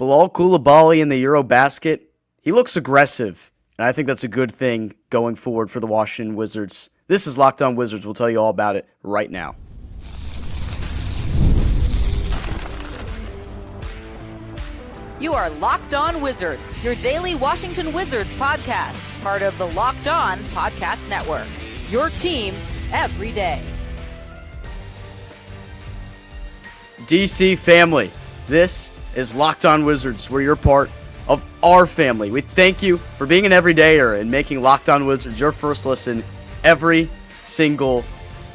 Bilal Coulibaly in the EuroBasket, he looks aggressive, and I think that's a good thing going forward for the Washington Wizards. This is Locked On Wizards. We'll tell you all about it right now. You are Locked On Wizards, your daily Washington Wizards podcast, part of the Locked On Podcast Network. Your team every day. DC family, this is Locked On Wizards, where you're part of our family. We thank you for being an everydayer and making Locked On Wizards your first listen every single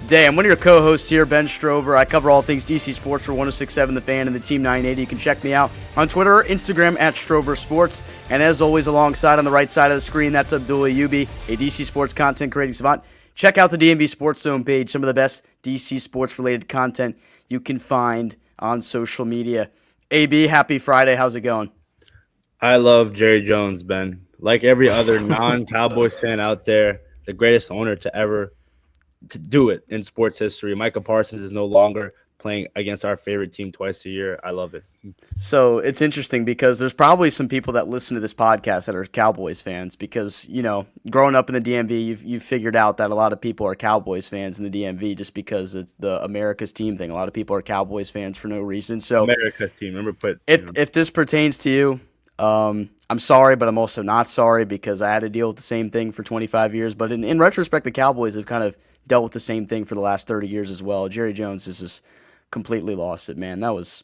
day. I'm one of your co-hosts here, Ben Strober. I cover all things DC sports for 106.7 The Fan and the Team 980. You can check me out on Twitter or Instagram at Strober Sports. And as always, alongside on the right side of the screen, that's Abdullah, a DC sports content creating savant. Check out the DMV Sports Zone page, some of the best DC sports-related content you can find on social media. AB, happy Friday. How's it going? I love Jerry Jones, Ben. Like every other non-Cowboys fan out there, the greatest owner to ever to do it in sports history. Micah Parsons is no longer playing against our favorite team twice a year. I love it. So it's interesting because there's probably some people that listen to this podcast that are Cowboys fans because, you know, growing up in the DMV, you've figured out that a lot of people are Cowboys fans in the DMV just because it's the America's team thing. A lot of people are Cowboys fans for no reason. So America's team. Remember, if this pertains to you, I'm sorry, but I'm also not sorry because I had to deal with the same thing for 25 years. But in retrospect, the Cowboys have kind of dealt with the same thing for the last 30 years as well. Jerry Jones has just completely lost it, man. That was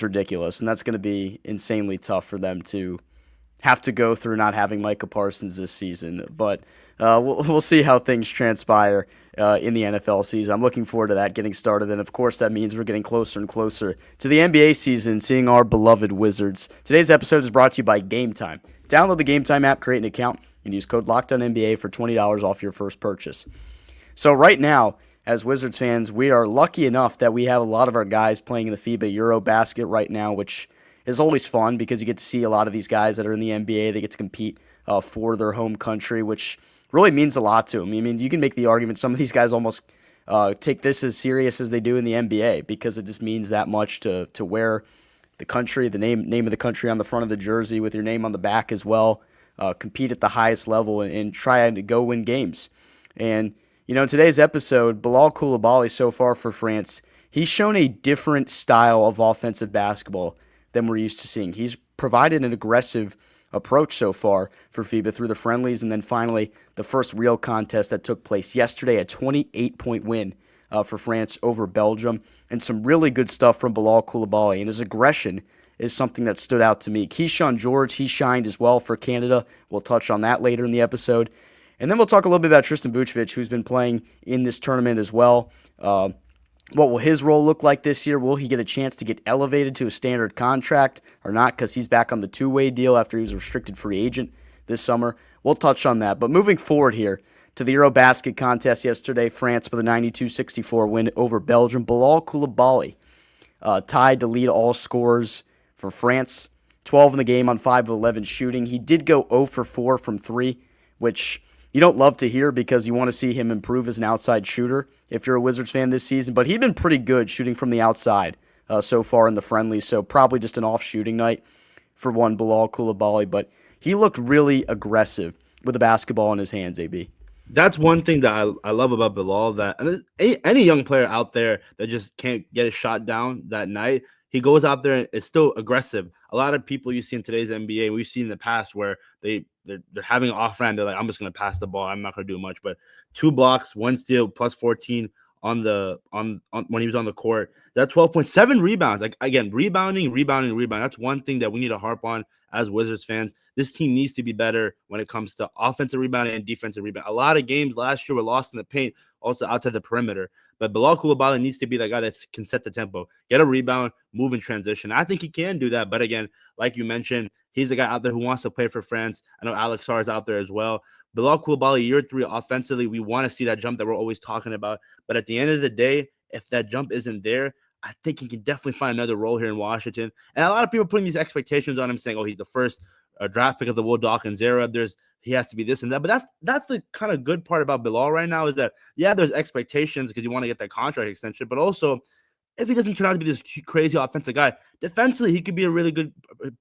ridiculous, and that's going to be insanely tough for them to have to go through not having Micah Parsons this season. But we'll see how things transpire in the NFL season. I'm looking forward to that getting started, and of course that means we're getting closer and closer to the NBA season, seeing our beloved Wizards. Today's episode is brought to you by Gametime. Download the Gametime app, create an account, and use code LOCKEDONNBA for $20 off your first purchase. So right now, as Wizards fans, we are lucky enough that we have a lot of our guys playing in the FIBA EuroBasket right now, which is always fun because you get to see a lot of these guys that are in the NBA. They get to compete for their home country, which really means a lot to them. I mean, you can make the argument some of these guys almost take this as serious as they do in the NBA because it just means that much to wear the country, the name of the country on the front of the jersey with your name on the back as well, compete at the highest level and try to go win games. And you know, in today's episode, Bilal Coulibaly so far for France, he's shown a different style of offensive basketball than we're used to seeing. He's provided an aggressive approach so far for FIBA through the friendlies, and then finally the first real contest that took place yesterday, a 28-point win for France over Belgium, and some really good stuff from Bilal Coulibaly, and his aggression is something that stood out to me. Kyshawn George, he shined as well for Canada. We'll touch on that later in the episode. And then we'll talk a little bit about Tristan Vukcevic, who's been playing in this tournament as well. What will his role look like this year? Will he get a chance to get elevated to a standard contract or not? Because he's back on the two-way deal after he was a restricted free agent this summer. We'll touch on that. But moving forward here to the EuroBasket contest yesterday, France with a 92-64 win over Belgium. Bilal Coulibaly tied to lead all scorers for France. 12 in the game on 5 of 11 shooting. He did go 0 for 4 from 3, which you don't love to hear because you want to see him improve as an outside shooter if you're a Wizards fan this season. But he'd been pretty good shooting from the outside so far in the friendlies, so probably just an off shooting night for one Bilal Coulibaly. But he looked really aggressive with the basketball in his hands, AB. That's one thing that I love about Bilal, that and any young player out there that just can't get a shot down that night, he goes out there and is still aggressive. A lot of people you see in today's NBA, we've seen in the past where they're having an off-ramp. They're like, I'm just going to pass the ball. I'm not going to do much. But 2 blocks, 1 steal, plus 14 on when he was on the court. That's 12.7 rebounds. Like, again, rebounding. That's one thing that we need to harp on as Wizards fans. This team needs to be better when it comes to offensive rebounding and defensive rebounding. A lot of games last year were lost in the paint, also outside the perimeter. But Bilal Coulibaly needs to be that guy that can set the tempo, get a rebound, move in transition. I think he can do that. But again, like you mentioned, he's a guy out there who wants to play for France. I know Alex Sarr is out there as well. Bilal Coulibaly, year 3 offensively, we want to see that jump that we're always talking about. But at the end of the day, if that jump isn't there, I think he can definitely find another role here in Washington. And a lot of people putting these expectations on him, saying, "Oh, he's the first draft pick of the Will Dawkins era. He has to be this and that." But that's the kind of good part about Bilal right now is that, yeah, there's expectations because you want to get that contract extension, but also if he doesn't turn out to be this crazy offensive guy, defensively he could be a really good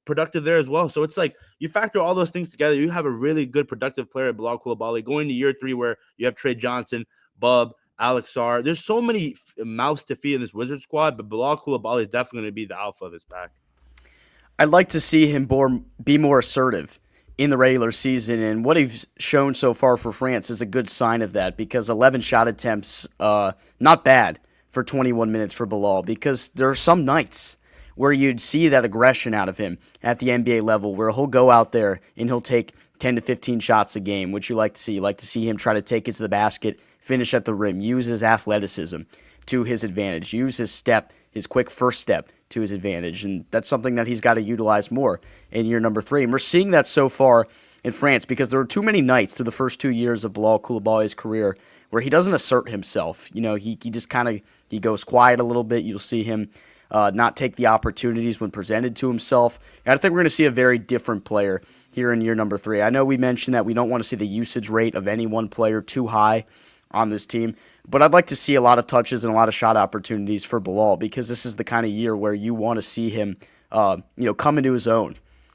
productive there as well. So it's like you factor all those things together. You have a really good productive player at Bilal Coulibaly going to year 3 where you have Trey Johnson, Bub, Alex Sarr. There's so many mouths to feed in this Wizards squad, but Bilal Coulibaly is definitely going to be the alpha of this pack. I'd like to see him be more assertive in the regular season, and what he's shown so far for France is a good sign of that, because 11 shot attempts, not bad for 21 minutes for Bilal, because there are some nights where you'd see that aggression out of him at the NBA level, where he'll go out there and he'll take 10 to 15 shots a game, which you like to see. You like to see him try to take it to the basket, finish at the rim, use his athleticism to his advantage, use his step, his quick first step to his advantage, and that's something that he's got to utilize more in year number 3. And we're seeing that so far in France, because there were too many nights through the first 2 years of Bilal Coulibaly's career where he doesn't assert himself. You know, he just kind of he goes quiet a little bit. You'll see him not take the opportunities when presented to himself. And I think we're going to see a very different player here in year number 3. I know we mentioned that we don't want to see the usage rate of any one player too high on this team, but I'd like to see a lot of touches and a lot of shot opportunities for Bilal, because this is the kind of year where you want to see him come into his own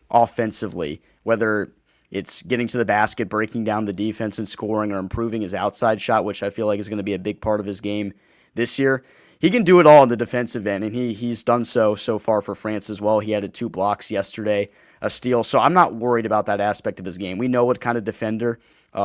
offensively, whether it's getting to the basket, breaking down the defense and scoring, or improving his outside shot, which I feel like is going to be a big part of his game this year. He can do it all in the defensive end, and he's done so far for France as well. He had 2 blocks yesterday, a steal, so I'm not worried about that aspect of his game. We know what kind of defender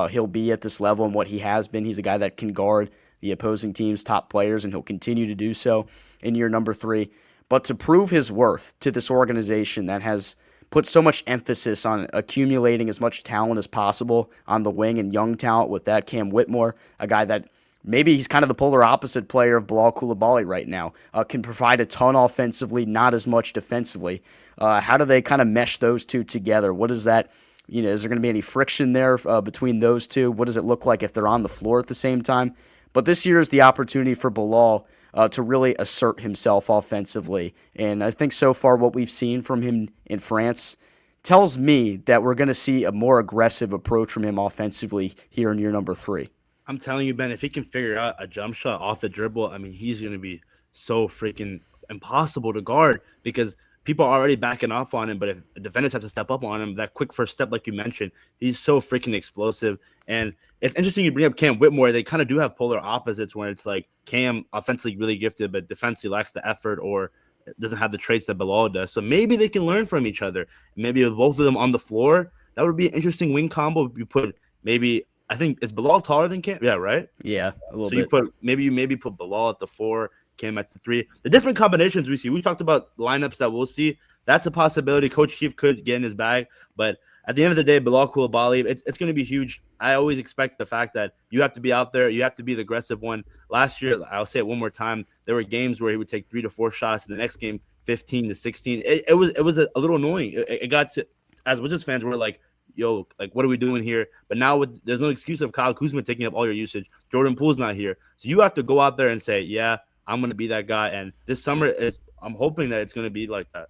he'll be at this level and what he has been. He's a guy that can guard the opposing team's top players, and he'll continue to do so in year number 3. But to prove his worth to this organization that has put so much emphasis on accumulating as much talent as possible on the wing and young talent with that Cam Whitmore, a guy that maybe he's kind of the polar opposite player of Bilal Coulibaly right now, can provide a ton offensively, not as much defensively. How do they kind of mesh those two together? What is that? Is there going to be any friction there between those two? What does it look like if they're on the floor at the same time? But this year is the opportunity for Bilal to really assert himself offensively. And I think so far what we've seen from him in France tells me that we're going to see a more aggressive approach from him offensively here in year number 3. I'm telling you, Ben, if he can figure out a jump shot off the dribble, I mean, he's going to be so freaking impossible to guard, because people are already backing off on him. But if defenders have to step up on him, that quick first step, like you mentioned, he's so freaking explosive. And it's interesting you bring up Cam Whitmore. They kind of do have polar opposites, when it's like Cam offensively really gifted, but defensively lacks the effort or doesn't have the traits that Bilal does. So maybe they can learn from each other. Maybe with both of them on the floor, that would be an interesting wing combo. You put maybe, I think, is Bilal taller than Cam? Yeah, right? Yeah, a little so bit. You maybe put Bilal at the 4, Cam at the 3. The different combinations we see. We talked about lineups that we'll see. That's a possibility. Coach Keefe could get in his bag, but at the end of the day, Bilal Coulibaly, it's going to be huge. I always expect the fact that you have to be out there. You have to be the aggressive one. Last year, I'll say it one more time, there were games where he would take 3 to 4 shots, and the next game, 15 to 16. It was a little annoying. It got to, as Wizards fans, we're like, yo, like, what are we doing here? But now there's no excuse of Kyle Kuzma taking up all your usage. Jordan Poole's not here. So you have to go out there and say, yeah, I'm going to be that guy. And this summer, I'm hoping that it's going to be like that.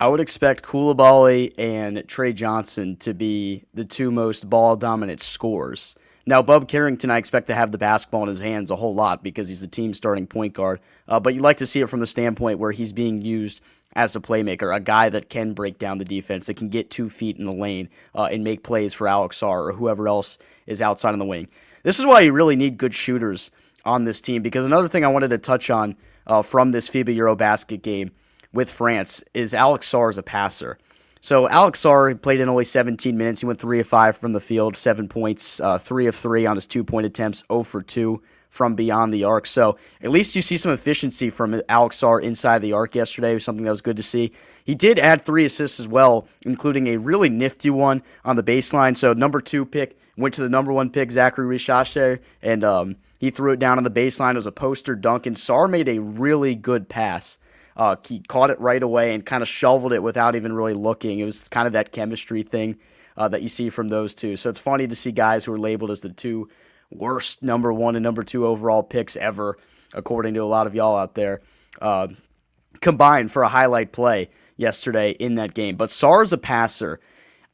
I would expect Coulibaly and Trey Johnson to be the 2 most ball-dominant scorers. Now, Bub Carrington, I expect to have the basketball in his hands a whole lot, because he's the team starting point guard. But you like to see it from the standpoint where he's being used as a playmaker, a guy that can break down the defense, that can get 2 feet in the lane and make plays for Alex Sarr or whoever else is outside on the wing. This is why you really need good shooters on this team, because another thing I wanted to touch on from this FIBA EuroBasket game with France is Alex Sarr as a passer. So Alex Sarr played in only 17 minutes. He went 3 of 5 from the field, 7 points, 3 of 3 on his 2-point attempts, 0 for 2 from beyond the arc. So at least you see some efficiency from Alex Sarr inside the arc yesterday, something that was good to see. He did add 3 assists as well, including a really nifty one on the baseline. So number 2 pick went to the number 1 pick, Zachary Richache, and he threw it down on the baseline. It was a poster dunk, and Sarr made a really good pass. He caught it right away and kind of shoveled it without even really looking. It was kind of that chemistry thing that you see from those two. So it's funny to see guys who are labeled as the 2 worst number 1 and number 2 overall picks ever, according to a lot of y'all out there, combined for a highlight play yesterday in that game. But Sarr's a passer.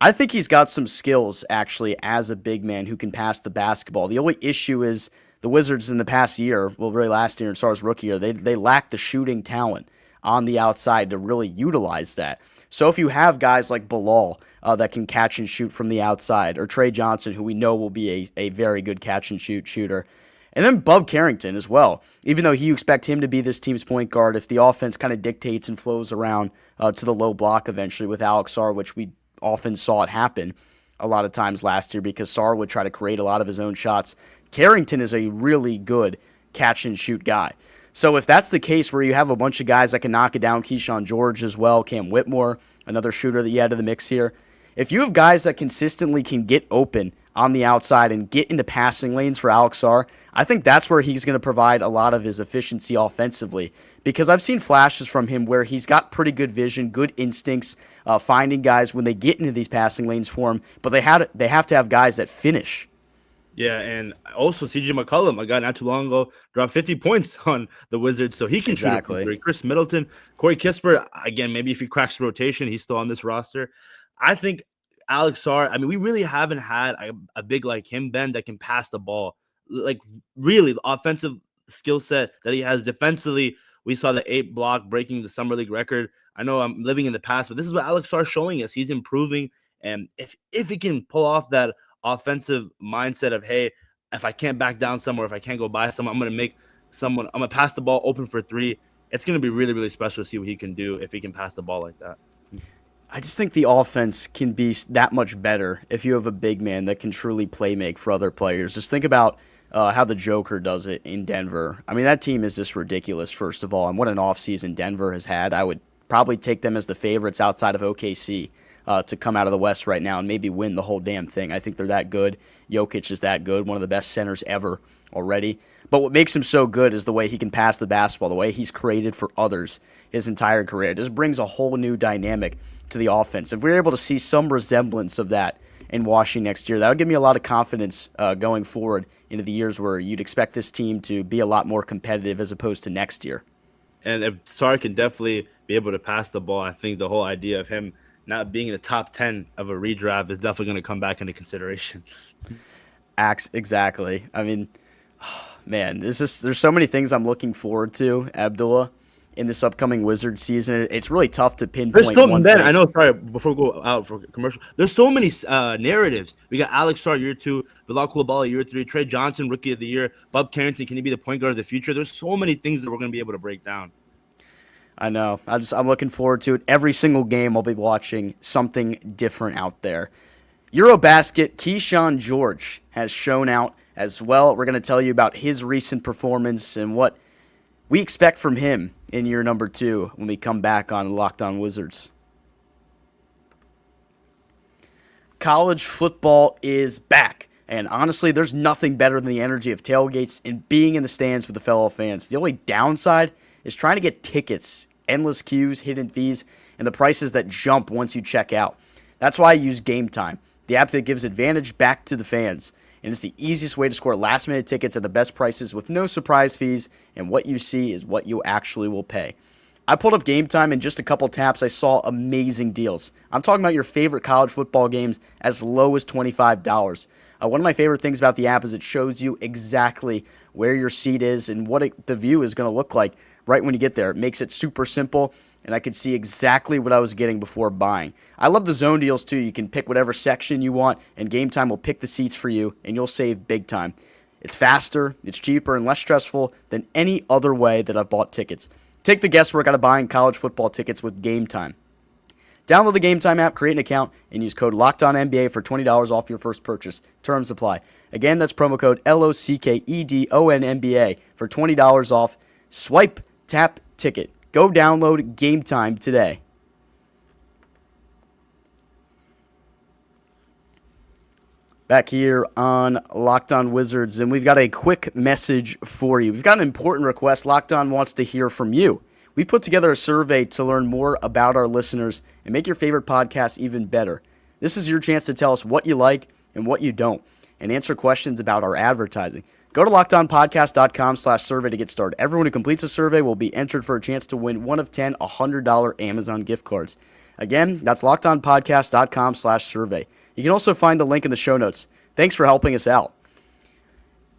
I think he's got some skills, actually, as a big man who can pass the basketball. The only issue is the Wizards in the past year, well, really last year in Sarr's rookie year, they lack the shooting talent on the outside to really utilize that. So if you have guys like Bilal that can catch and shoot from the outside, or Trey Johnson, who we know will be a very good catch and shoot shooter, and then Bub Carrington as well, even though you expect him to be this team's point guard, if the offense kind of dictates and flows around to the low block eventually with Alex Sarr, which we often saw it happen a lot of times last year because Sarr would try to create a lot of his own shots. Carrington is a really good catch and shoot guy. So if that's the case where you have a bunch of guys that can knock it down, Kyshawn George as well, Cam Whitmore, another shooter that you add to the mix here. If you have guys that consistently can get open on the outside and get into passing lanes for Alex Sarr, I think that's where he's going to provide a lot of his efficiency offensively, because I've seen flashes from him where he's got pretty good vision, good instincts, finding guys when they get into these passing lanes for him, but they have to have guys that finish. Yeah, and also CJ McCollum, a guy not too long ago, dropped 50 points on the Wizards, so he can shoot it from three. Chris Middleton, Corey Kispert, again, maybe if he cracks the rotation, he's still on this roster. I think Alex Sarr, I mean, we really haven't had a big like him, Ben, that can pass the ball. Like, really, the offensive skill set that he has defensively, we saw the 8 block breaking the Summer League record. I know I'm living in the past, but this is what Alex Sarr is showing us. He's improving, and if he can pull off that offensive mindset of, hey, if I can't back down somewhere, if I can't go by someone, I'm going to pass the ball open for 3. It's going to be really, really special to see what he can do if he can pass the ball like that. I just think the offense can be that much better if you have a big man that can truly play make for other players. Just think about how the Joker does it in Denver. I mean, that team is just ridiculous, first of all, and what an offseason Denver has had. I would probably take them as the favorites outside of OKC to come out of the West right now and maybe win the whole damn thing. I think they're that good. Jokic is that good, one of the best centers ever already. But what makes him so good is the way he can pass the basketball, the way he's created for others his entire career. It just brings a whole new dynamic to the offense. If we're able to see some resemblance of that in Washington next year, that would give me a lot of confidence going forward into the years where you'd expect this team to be a lot more competitive as opposed to next year. And if Sarr can definitely be able to pass the ball, I think the whole idea of him not being in the top 10 of a redraft is definitely going to come back into consideration. Exactly. I mean, man, there's so many things I'm looking forward to, Abdullah, in this upcoming Wizards season. It's really tough to pinpoint. There's one thing. I know, sorry, before we go out for commercial, there's so many narratives. We got Alex Sarr, year 2, Bilal Coulibaly, year 3, Trey Johnson, rookie of the year, Bub Carrington, can he be the point guard of the future? There's so many things that we're going to be able to break down. I know. I'm looking forward to it. Every single game I'll be watching something different out there. EuroBasket, Kyshawn George has shown out as well. We're going to tell you about his recent performance and what we expect from him in year number 2 when we come back on Locked On Wizards. College football is back. And honestly, there's nothing better than the energy of tailgates and being in the stands with the fellow fans. The only downside is trying to get tickets, endless queues, hidden fees, and the prices that jump once you check out. That's why I use Gametime, the app that gives advantage back to the fans. And it's the easiest way to score last-minute tickets at the best prices with no surprise fees, and what you see is what you actually will pay. I pulled up Gametime in just a couple taps. I saw amazing deals. I'm talking about your favorite college football games as low as $25. One of my favorite things about the app is it shows you exactly where your seat is and what the view is going to look like right when you get there. It makes it super simple, and I could see exactly what I was getting before buying. I love the zone deals, too. You can pick whatever section you want, and Gametime will pick the seats for you, and you'll save big time. It's faster, it's cheaper, and less stressful than any other way that I've bought tickets. Take the guesswork out of buying college football tickets with Gametime. Download the Gametime app, create an account, and use code LOCKEDONNBA for $20 off your first purchase. Terms apply. Again, that's promo code LOCKEDONNBA for $20 off. Swipe, tap, ticket. Go download Gametime today. Back here on Locked On Wizards, and we've got a quick message for you. We've got an important request. Locked On wants to hear from you. We put together a survey to learn more about our listeners and make your favorite podcast even better. This is your chance to tell us what you like and what you don't, and answer questions about our advertising. Go to LockedOnPodcast.com/survey to get started. Everyone who completes a survey will be entered for a chance to win one of 10 $100 Amazon gift cards. Again, that's LockedOnPodcast.com/survey. You can also find the link in the show notes. Thanks for helping us out.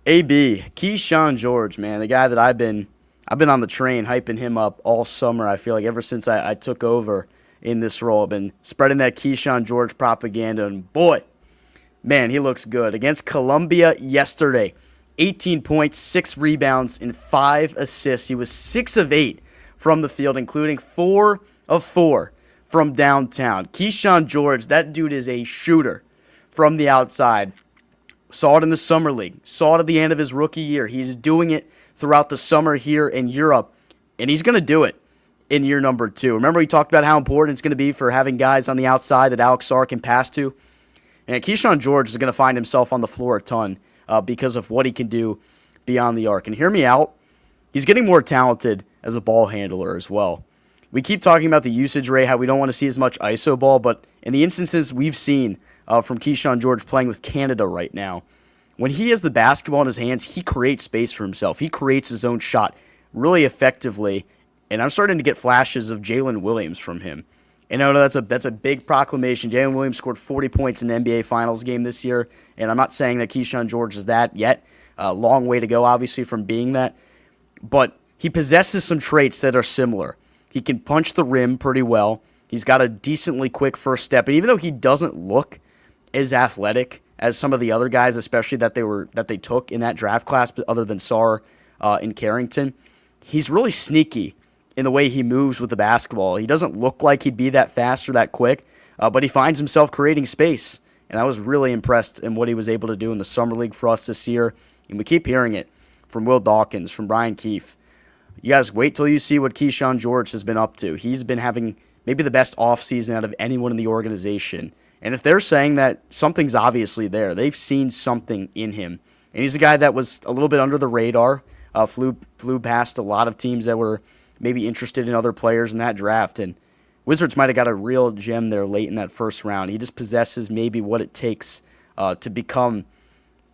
AB, Kyshawn George, man, the guy that I've been I've been on the train hyping him up all summer. I feel like ever since I took over in this role, I've been spreading that Kyshawn George propaganda, and boy, man, he looks good. Against Columbia yesterday, 18 points, 6 rebounds, and 5 assists. He was 6 of 8 from the field, including 4 of 4 from downtown. Kyshawn George, that dude is a shooter from the outside. Saw it in the Summer League. Saw it at the end of his rookie year. He's doing it throughout the summer here in Europe, and he's going to do it in year number 2. Remember, he talked about how important it's going to be for having guys on the outside that Alex Sarr can pass to? And Kyshawn George is going to find himself on the floor a ton because of what he can do beyond the arc. And hear me out, he's getting more talented as a ball handler as well. We keep talking about the usage rate, how we don't want to see as much ISO ball, but in the instances we've seen from Kyshawn George playing with Canada right now, when he has the basketball in his hands, he creates space for himself. He creates his own shot really effectively, and I'm starting to get flashes of Jalen Williams from him. And I know that's a big proclamation. Jalen Williams scored 40 points in the NBA Finals game this year, and I'm not saying that Kyshawn George is that yet. A long way to go, obviously, from being that. But he possesses some traits that are similar. He can punch the rim pretty well. He's got a decently quick first step. And even though he doesn't look as athletic as some of the other guys, especially that they took in that draft class, but other than Sarr and Carrington, he's really sneaky in the way he moves with the basketball. He doesn't look like he'd be that fast or that quick, but he finds himself creating space. And I was really impressed in what he was able to do in the Summer League for us this year. And we keep hearing it from Will Dawkins, from Brian Keefe. You guys wait till you see what Kyshawn George has been up to. He's been having maybe the best offseason out of anyone in the organization. And if they're saying that, something's obviously there. They've seen something in him. And he's a guy that was a little bit under the radar, flew past a lot of teams that were maybe interested in other players in that draft. And Wizards might have got a real gem there late in that first round. He just possesses maybe what it takes to become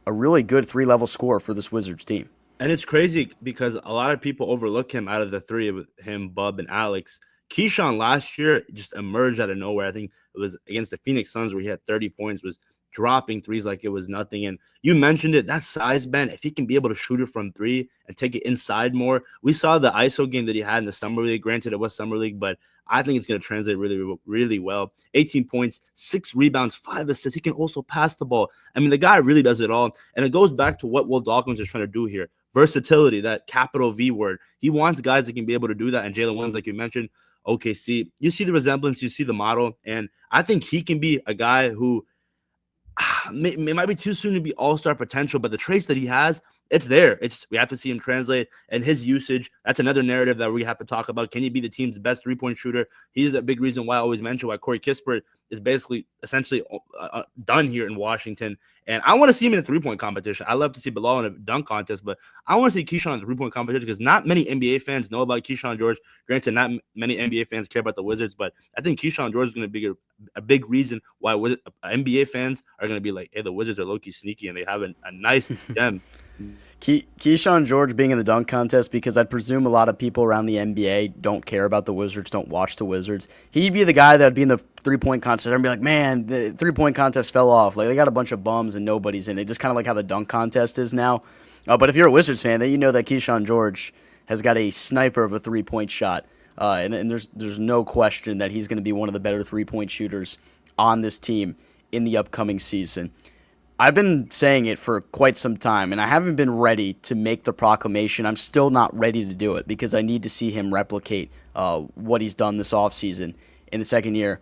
a really good 3-level scorer for this Wizards team. And it's crazy because a lot of people overlook him out of the three of him, Bub, and Alex. Kyshawn last year just emerged out of nowhere. I think it was against the Phoenix Suns where he had 30 points, was dropping threes like it was nothing. And you mentioned it, that size bend, if he can be able to shoot it from 3 and take it inside more. We saw the ISO game that he had in the Summer League. Granted, it was Summer League, but I think it's going to translate really, really well. 18 points, 6 rebounds, 5 assists. He can also pass the ball. I mean, the guy really does it all. And it goes back to what Will Dawkins is trying to do here. Versatility, that capital V word. He wants guys that can be able to do that. And Jalen Williams, like you mentioned, OKC, you see the resemblance, you see the model. And I think he can be a guy who it might be too soon to be all-star potential, but the traits that he has, it's there. We have to see him translate, and his usage, that's another narrative that we have to talk about. Can he be the team's best three-point shooter? He's a big reason why I always mention why Corey Kispert is basically essentially done here in Washington. And I want to see him in a three-point competition. I love to see Bilal in a dunk contest, but I want to see Kyshawn in a three-point competition because not many NBA fans know about Kyshawn George. Granted, not many NBA fans care about the Wizards, but I think Kyshawn George is going to be a big reason why NBA fans are going to be like, hey, the Wizards are low-key sneaky, and they have a nice gem. Kyshawn George being in the dunk contest, because I presume a lot of people around the NBA don't care about the Wizards, don't watch the Wizards. He'd be the guy that would be in the three-point contest and be like, man, the three-point contest fell off. Like, they got a bunch of bums and nobody's in it. Just kind of like how the dunk contest is now. But if you're a Wizards fan, then you know that Kyshawn George has got a sniper of a three-point shot. And there's no question that he's going to be one of the better three-point shooters on this team in the upcoming season. I've been saying it for quite some time, and I haven't been ready to make the proclamation. I'm still not ready to do it because I need to see him replicate what he's done this offseason in the second year.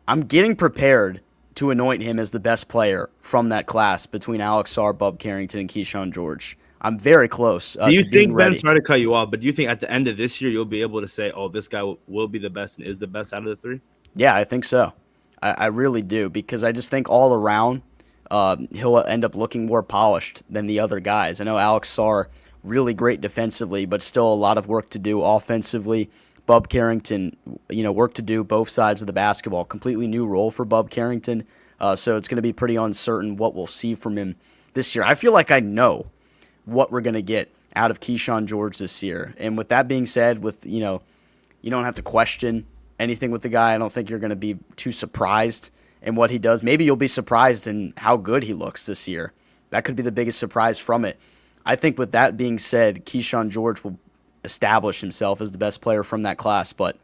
I'm getting prepared to anoint him as the best player from that class between Alex Sarr, Bub Carrington, and Kyshawn George. I'm very close do you to think, being ready. Ben, sorry to cut you off, but do you think at the end of this year you'll be able to say, oh, this guy will be the best and is the best out of the three? Yeah, I think so. I really do, because I just think all around he'll end up looking more polished than the other guys. I know Alex Sarr, really great defensively, but still a lot of work to do offensively. Bub Carrington, work to do both sides of the basketball. Completely new role for Bub Carrington, so it's going to be pretty uncertain what we'll see from him this year. I feel like I know what we're going to get out of Kyshawn George this year. And with that being said, you don't have to question anything with the guy. I don't think you're going to be too surprised in what he does. Maybe you'll be surprised in how good he looks this year. That could be the biggest surprise from it. I think with that being said, Kyshawn George will establish himself as the best player from that class. But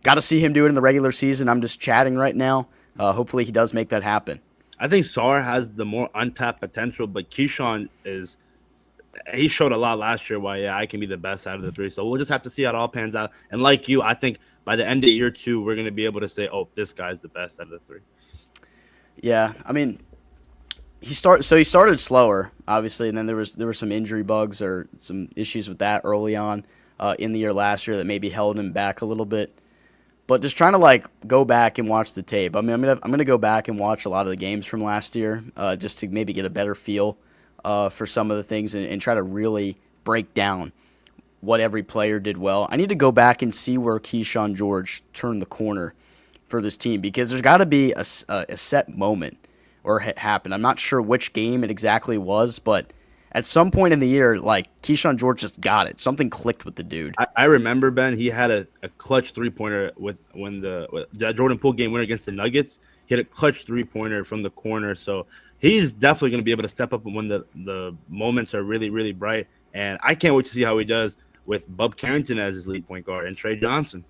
got to see him do it in the regular season. I'm just chatting right now. Hopefully he does make that happen. I think Sar has the more untapped potential, but Kyshawn he showed a lot last year why, I can be the best out of the three. So we'll just have to see how it all pans out. And like you, I think by the end of year 2, we're going to be able to say, oh, this guy's the best out of the three. Yeah, I mean, he started slower, obviously, and then there were some injury bugs or some issues with that early on in the year last year that maybe held him back a little bit. But just trying to go back and watch the tape. I mean, I'm gonna go back and watch a lot of the games from last year just to maybe get a better feel for some of the things and try to really break down what every player did well. I need to go back and see where Kyshawn George turned the corner for this team because there's got to be a set moment or it happened. I'm not sure which game it exactly was, but at some point in the year, Kyshawn George just got it. Something clicked with the dude. I remember, Ben, he had a clutch three-pointer when the Jordan Poole game winner against the Nuggets. He had a clutch three-pointer from the corner. So he's definitely going to be able to step up when the moments are really, really bright. And I can't wait to see how he does with Bub Carrington as his lead point guard and Trey Johnson.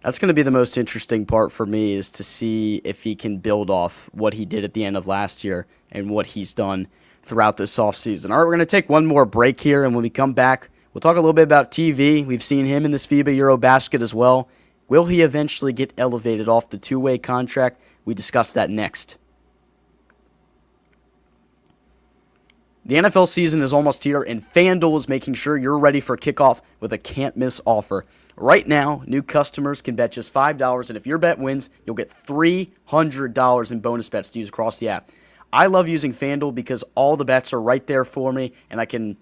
That's going to be the most interesting part for me is to see if he can build off what he did at the end of last year and what he's done throughout this offseason. All right, we're going to take one more break here, and when we come back, we'll talk a little bit about TV. We've seen him in this FIBA EuroBasket as well. Will he eventually get elevated off the two-way contract? We discuss that next. The NFL season is almost here, and FanDuel is making sure you're ready for kickoff with a can't-miss offer. Right now, new customers can bet just $5, and if your bet wins, you'll get $300 in bonus bets to use across the app. I love using FanDuel because all the bets are right there for me, and I can,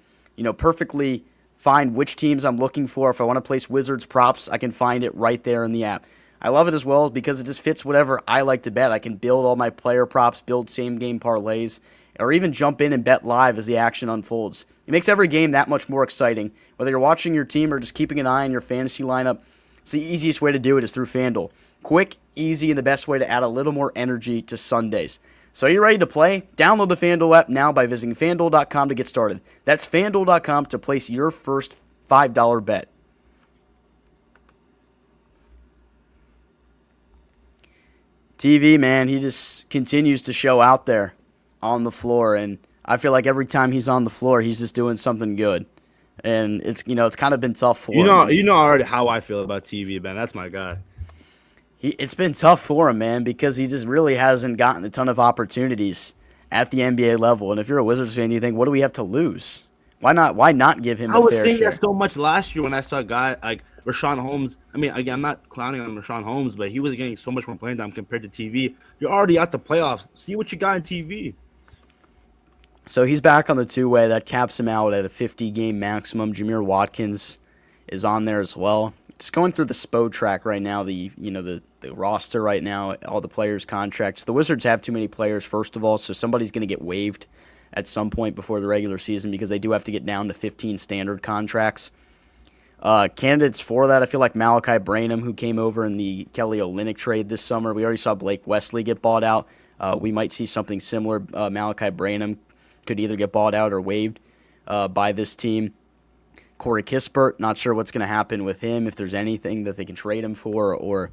perfectly find which teams I'm looking for. If I want to place Wizards props, I can find it right there in the app. I love it as well because it just fits whatever I like to bet. I can build all my player props, build same-game parlays, or even jump in and bet live as the action unfolds. It makes every game that much more exciting. Whether you're watching your team or just keeping an eye on your fantasy lineup, it's the easiest way to do it is through FanDuel. Quick, easy, and the best way to add a little more energy to Sundays. So are you ready to play? Download the FanDuel app now by visiting FanDuel.com to get started. That's FanDuel.com to place your first $5 bet. TV, man, he just continues to show out there on the floor, and I feel like every time he's on the floor, he's just doing something good. And it's kind of been tough for him. You know already how I feel about TV, Ben. That's my guy. It's been tough for him, man, because he just really hasn't gotten a ton of opportunities at the NBA level. And if you're a Wizards fan, you think, what do we have to lose? Why not give him a fair share? I was saying that so much last year when I saw a guy like Rashawn Holmes. I mean, again, I'm not clowning on Rashawn Holmes, but he was getting so much more playing time compared to TV. You're already at the playoffs. See what you got in TV. So he's back on the two-way. That caps him out at a 50-game maximum. Jameer Watkins is on there as well. Just going through the SPO track right now, the roster right now, all the players' contracts. The Wizards have too many players, first of all, so somebody's going to get waived at some point before the regular season because they do have to get down to 15 standard contracts. Candidates for that, I feel like Malachi Branham, who came over in the Kelly Olynyk trade this summer. We already saw Blake Wesley get bought out. We might see something similar. Malachi Branham could either get bought out or waived by this team. Corey Kispert, not sure what's going to happen with him, if there's anything that they can trade him for, or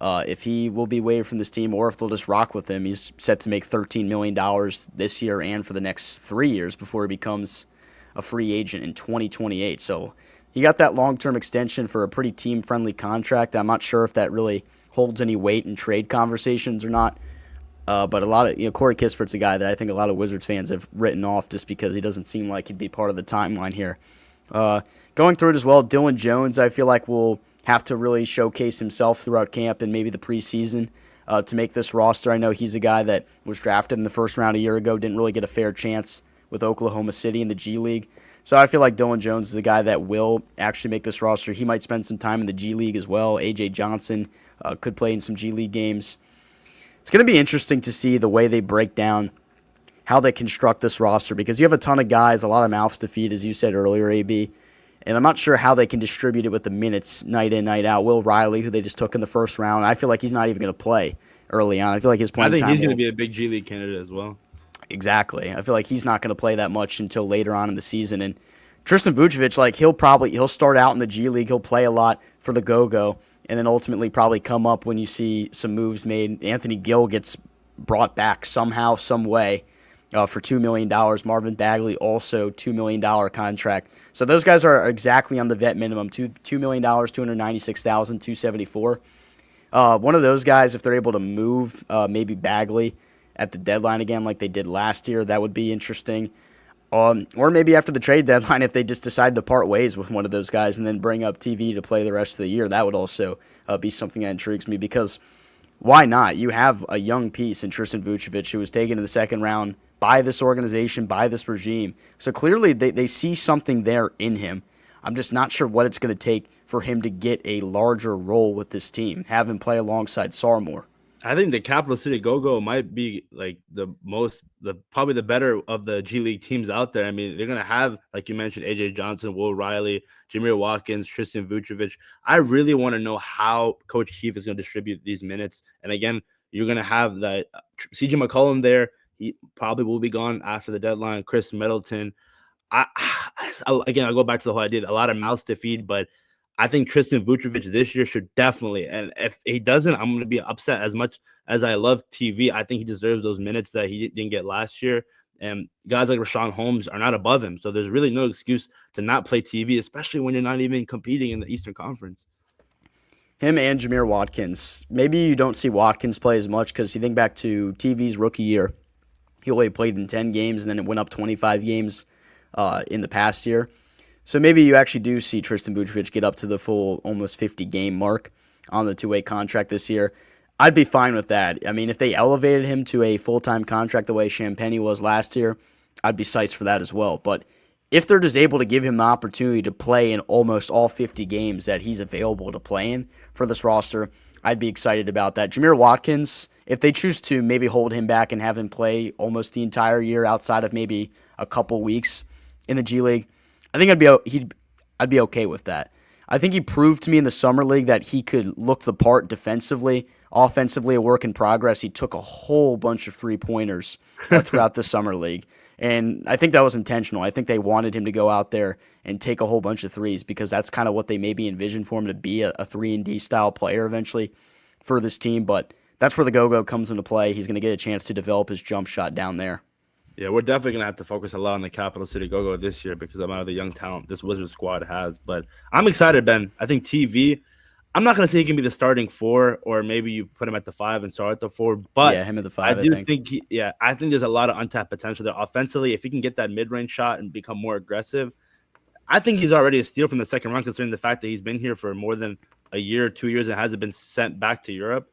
if he will be waived from this team, or if they'll just rock with him. He's set to make $13 million this year and for the next 3 years before he becomes a free agent in 2028. So he got that long-term extension for a pretty team-friendly contract. I'm not sure if that really holds any weight in trade conversations or not. But a lot of Corey Kispert's a guy that I think a lot of Wizards fans have written off just because he doesn't seem like he'd be part of the timeline here. Going through it as well, Dylan Jones, I feel like will have to really showcase himself throughout camp and maybe the preseason to make this roster. I know he's a guy that was drafted in the first round a year ago, didn't really get a fair chance with Oklahoma City in the G League. So I feel like Dylan Jones is a guy that will actually make this roster. He might spend some time in the G League as well. A.J. Johnson could play in some G League games. It's going to be interesting to see the way they break down how they construct this roster because you have a ton of guys, a lot of mouths to feed, as you said earlier, AB. And I'm not sure how they can distribute it with the minutes night in, night out. Will Riley, who they just took in the first round, I feel like he's not even going to play early on. I feel like his playing time. I think he's going to be a big G League candidate as well. Exactly. I feel like he's not going to play that much until later on in the season. And Tristan Vukcevic, like he'll start out in the G League, he'll play a lot for the Go-Go, and then ultimately probably come up when you see some moves made. Anthony Gill gets brought back somehow, some way, for $2 million. Marvin Bagley also $2 million contract. So those guys are exactly on the vet minimum, $2 million, $296,274. One of those guys, if they're able to move maybe Bagley at the deadline again like they did last year, that would be interesting. Or maybe after the trade deadline, if they just decide to part ways with one of those guys and then bring up TV to play the rest of the year, that would also be something that intrigues me, because why not? You have a young piece in Tristan Vukcevic who was taken in the second round by this organization, by this regime. So clearly they see something there in him. I'm just not sure what it's going to take for him to get a larger role with this team, have him play alongside Sarr more. I think the Capital City Go-Go might be like probably the better of the G League teams out there. I mean, they're going to have, like you mentioned, AJ Johnson, Will Riley, Jameer Watkins, Tristan Vukcevic. I really want to know how Coach Keefe is going to distribute these minutes. And again, you're going to have that CJ McCollum there. He probably will be gone after the deadline. Chris Middleton. Again, I'll go back to the whole idea. A lot of mouths to feed, but I think Tristan Vukcevic this year should definitely, and if he doesn't, I'm going to be upset. As much as I love TV, I think he deserves those minutes that he didn't get last year. And guys like Rashawn Holmes are not above him, so there's really no excuse to not play TV, especially when you're not even competing in the Eastern Conference. Him and Jameer Watkins. Maybe you don't see Watkins play as much because you think back to TV's rookie year. He only played in 10 games, and then it went up 25 games in the past year. So maybe you actually do see Tristan Vukcevic get up to the full almost 50-game mark on the two-way contract this year. I'd be fine with that. I mean, if they elevated him to a full-time contract the way Champagny was last year, I'd be psyched for that as well. But if they're just able to give him the opportunity to play in almost all 50 games that he's available to play in for this roster, I'd be excited about that. Jameer Watkins, if they choose to maybe hold him back and have him play almost the entire year outside of maybe a couple weeks in the G League, I think I'd be okay with that. I think he proved to me in the summer league that he could look the part defensively, offensively, a work in progress. He took a whole bunch of 3-pointers throughout the summer league, and I think that was intentional. I think they wanted him to go out there and take a whole bunch of threes because that's kind of what they maybe envisioned for him to be, a 3-and-D style player eventually for this team. But that's where the Go-Go comes into play. He's going to get a chance to develop his jump shot down there. Yeah, we're definitely going to have to focus a lot on the Capital City Go-Go this year because of the young talent this Wizards squad has. But I'm excited, Ben. I think TV, I'm not going to say he can be the starting 4, or maybe you put him at the 5 and start at the 4. But yeah, him at the 5, I do think I think there's a lot of untapped potential there offensively. If he can get that mid-range shot and become more aggressive, I think he's already a steal from the second round, considering the fact that he's been here for more than a year or 2 years and hasn't been sent back to Europe.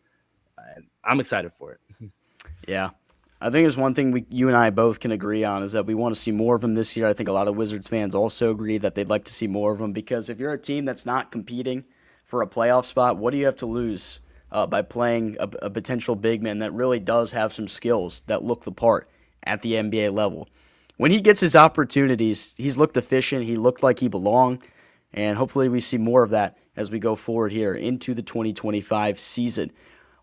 I'm excited for it. Yeah. I think it's one thing you and I both can agree on is that we want to see more of him this year. I think a lot of Wizards fans also agree that they'd like to see more of him because if you're a team that's not competing for a playoff spot, what do you have to lose by playing a potential big man that really does have some skills that look the part at the NBA level? When he gets his opportunities, he's looked efficient. He looked like he belonged, and hopefully we see more of that as we go forward here into the 2025 season.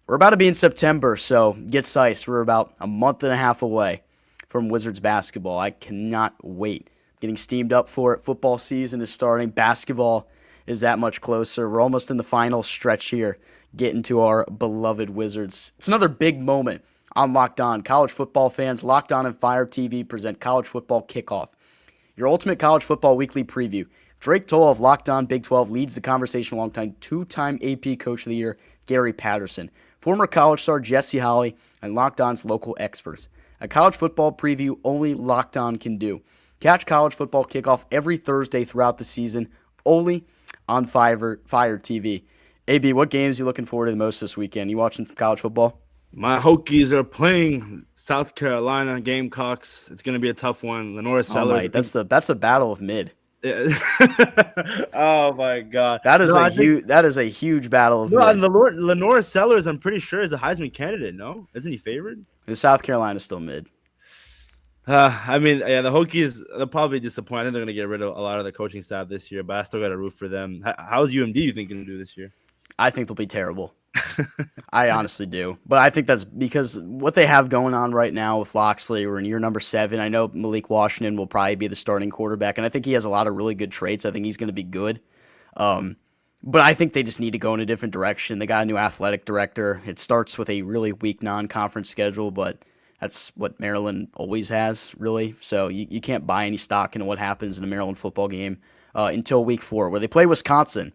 We're about to be in September, so get psyched. We're about a month and a half away from Wizards basketball. I cannot wait. Getting steamed up for it. Football season is starting. Basketball is that much closer. We're almost in the final stretch here, getting to our beloved Wizards. It's another big moment on Locked On. College football fans, Locked On and Fire TV present College Football Kickoff, your ultimate college football weekly preview. Drake Toll of Locked On Big 12 leads the conversation alongside two-time AP Coach of the Year, Gary Patterson, former college star Jesse Holley, and Locked On's local experts. A college football preview only Locked On can do. Catch College Football Kickoff every Thursday throughout the season, only on Fire TV. AB, what games are you looking forward to the most this weekend? You watching college football? My Hokies are playing South Carolina Gamecocks. It's going to be a tough one. Lenora Sellers. That's the battle of mid. Yeah. Oh my God, that is a huge battle of mid. Lenora Sellers, I'm pretty sure, is a Heisman candidate. No, isn't he favored? The South Carolina still mid. I mean, yeah, the Hokies, they'll probably be disappointed. I think they're going to get rid of a lot of the coaching staff this year, but I still got to root for them. How's UMD you think going to do this year? I think they'll be terrible. I honestly do. But I think that's because what they have going on right now with Loxley, we're in year number 7. I know Malik Washington will probably be the starting quarterback, and I think he has a lot of really good traits. I think he's going to be good. But I think they just need to go in a different direction. They got a new athletic director. It starts with a really weak non-conference schedule, but that's what Maryland always has, really. So you can't buy any stock in what happens in a Maryland football game until week 4, where they play Wisconsin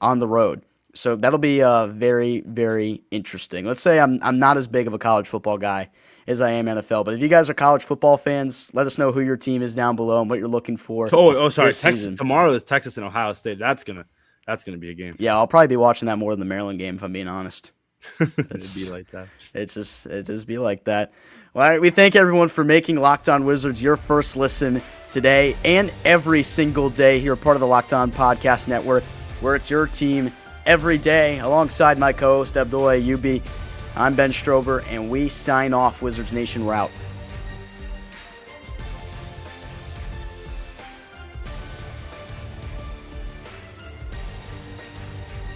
on the road. So that'll be very, very interesting. Let's say I'm not as big of a college football guy as I am NFL, but if you guys are college football fans, let us know who your team is down below and what you're looking for. Sorry. This season. Tomorrow is Texas and Ohio State. That's gonna be a game. Yeah, I'll probably be watching that more than the Maryland game, if I'm being honest. It'd be like that. It just be like that. Well, all right, we thank everyone for making Locked On Wizards your first listen today and every single day here, part of the Locked On Podcast Network, where it's your team every day. Alongside my co-host Abdullah, I'm Ben Strober, and we sign off. Wizards Nation, we're out.